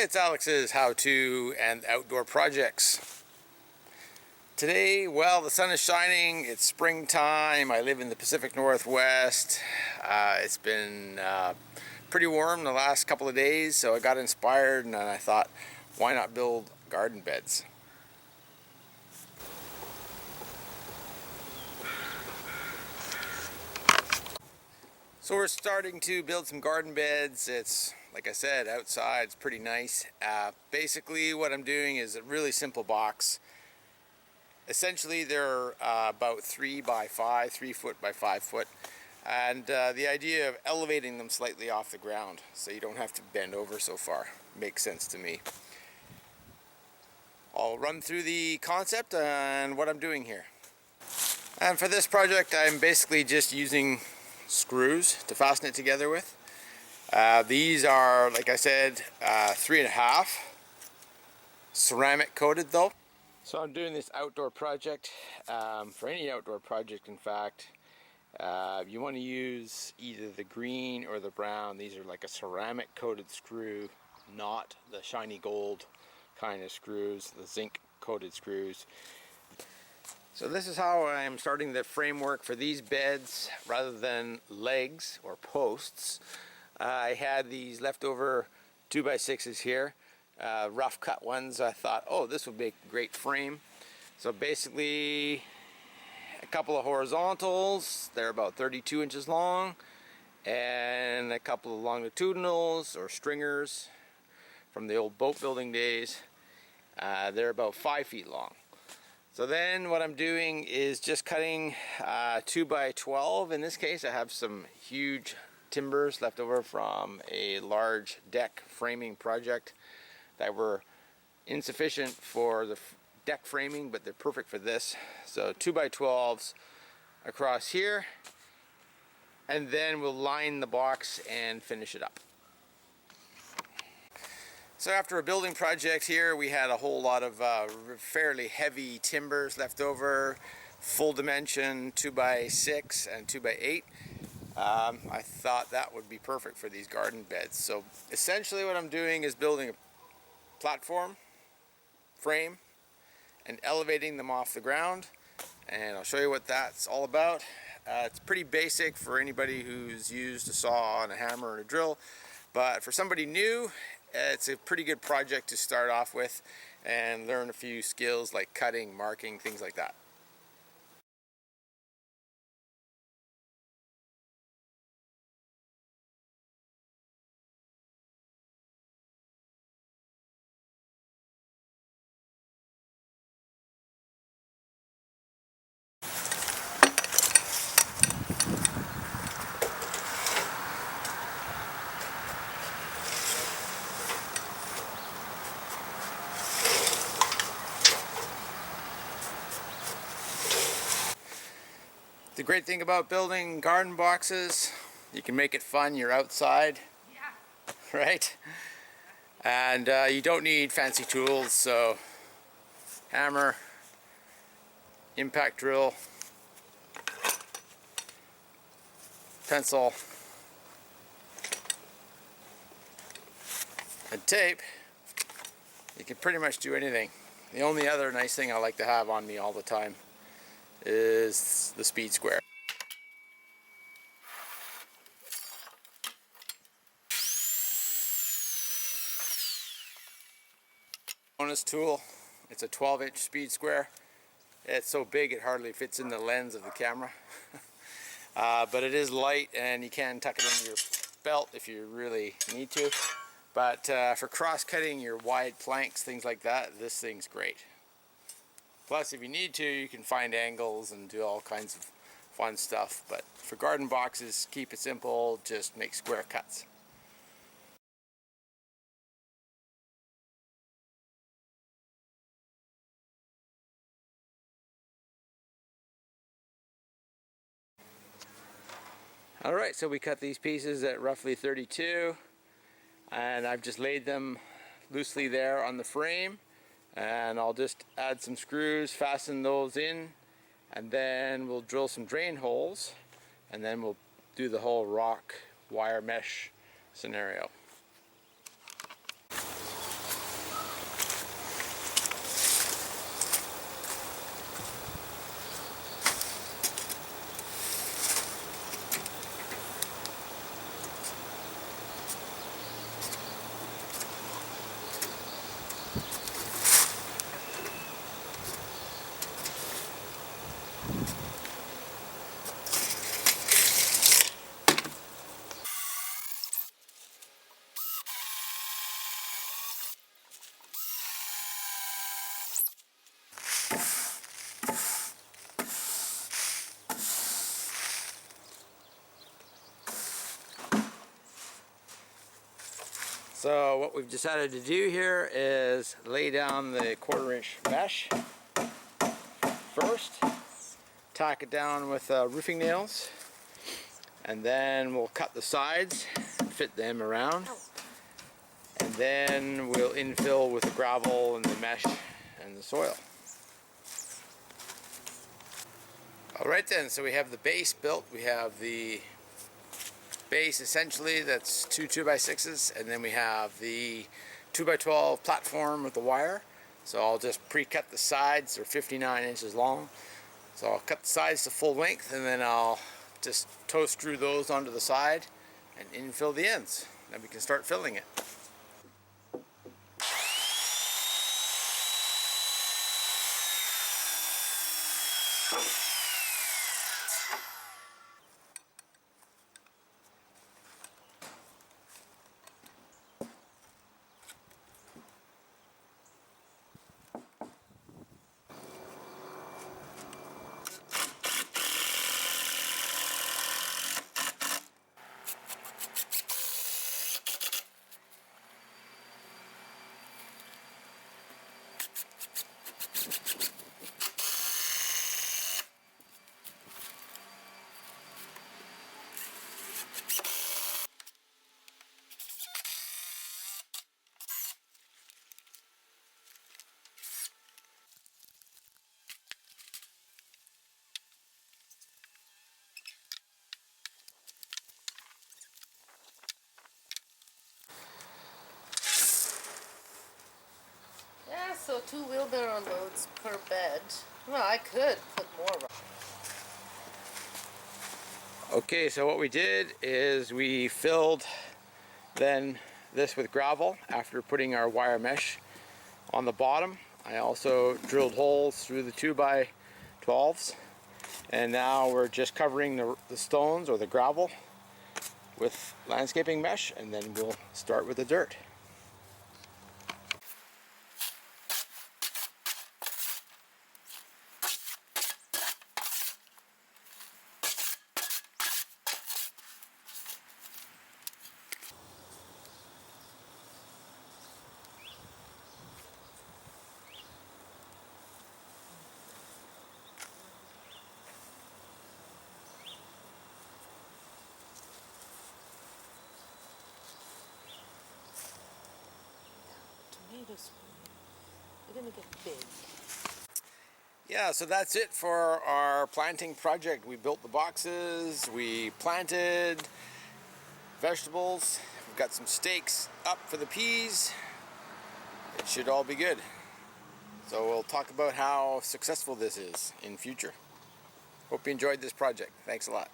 It's Alex's how-to and outdoor projects. Today, well, the sun is shining, it's springtime, I live in the Pacific Northwest. It's been pretty warm the last couple of days, so I got inspired and I thought, why not build garden beds? So we're starting to build some garden beds. It's, like I said, outside, it's pretty nice. Basically what I'm doing is a really simple box. Essentially they're about 3 by 5, 3 foot by 5 foot. And the idea of elevating them slightly off the ground so you don't have to bend over so far makes sense to me. I'll run through the concept and what I'm doing here. And for this project I'm basically just using screws to fasten it together with. These are, like I said, 3.5 ceramic coated though. So I'm doing this outdoor project. For any outdoor project, in fact, you want to use either the green or the brown. These are like a ceramic coated screw, not the shiny gold kind of screws, the zinc coated screws. So this is how I'm starting the framework for these beds rather than legs or posts. I had these leftover 2x6s here, rough cut ones. I thought, oh, this would make a great frame. So basically a couple of horizontals, they're about 32 inches long, and a couple of longitudinals or stringers from the old boat building days. They're about 5 feet long. So then what I'm doing is just cutting 2 by 12. In this case I have some huge timbers left over from a large deck framing project that were insufficient for the deck framing, but they're perfect for this. So 2 by 12s across here, and then we'll line the box and finish it up. So after a building project here, we had a whole lot of fairly heavy timbers left over, full dimension 2 by 6 and 2 by 8. I thought that would be perfect for these garden beds. So essentially what I'm doing is building a platform, frame, and elevating them off the ground. And I'll show you what that's all about. It's pretty basic for anybody who's used a saw and a hammer and a drill. But for somebody new, it's a pretty good project to start off with and learn a few skills like cutting, marking, things like that. The great thing about building garden boxes, you can make it fun. You're outside, yeah. Right? And you don't need fancy tools, so hammer, impact drill, pencil, and tape. You can pretty much do anything. The only other nice thing I like to have on me all the time is the speed square. Bonus tool, it's a 12-inch speed square. It's so big it hardly fits in the lens of the camera. But it is light and you can tuck it into your belt if you really need to. But for cross-cutting your wide planks, things like that, this thing's great. Plus, if you need to, you can find angles and do all kinds of fun stuff. But for garden boxes, keep it simple, just make square cuts. Alright, so we cut these pieces at roughly 32, and I've just laid them loosely there on the frame. And I'll just add some screws, fasten those in, and then we'll drill some drain holes, and then we'll do the whole rock wire mesh scenario. So what we've decided to do here is lay down the 1/4-inch mesh first, tack it down with roofing nails, and then we'll cut the sides, fit them around, and then we'll infill with the gravel and the mesh and the soil. Alright then, so we have the base built. We have the base essentially, that's two 2x6s, and then we have the 2x12 platform with the wire. So I'll just pre-cut the sides. They're 59 inches long. So I'll cut the sides to full length, and then I'll just toe screw those onto the side and infill the ends. Then we can start filling it. Yeah, so 2 wheelbarrow loads per bed. Well, I could put more. Okay, so what we did is we filled then this with gravel after putting our wire mesh on the bottom. I also drilled holes through the 2x12s, and now we're just covering the stones or the gravel with landscaping mesh, and then we'll start with the dirt. Tomatoes, they're gonna get big. Yeah, so that's it for our planting project. We built the boxes, we planted vegetables, we've got some stakes up for the peas. It should all be good. So we'll talk about how successful this is in future. Hope you enjoyed this project. Thanks a lot.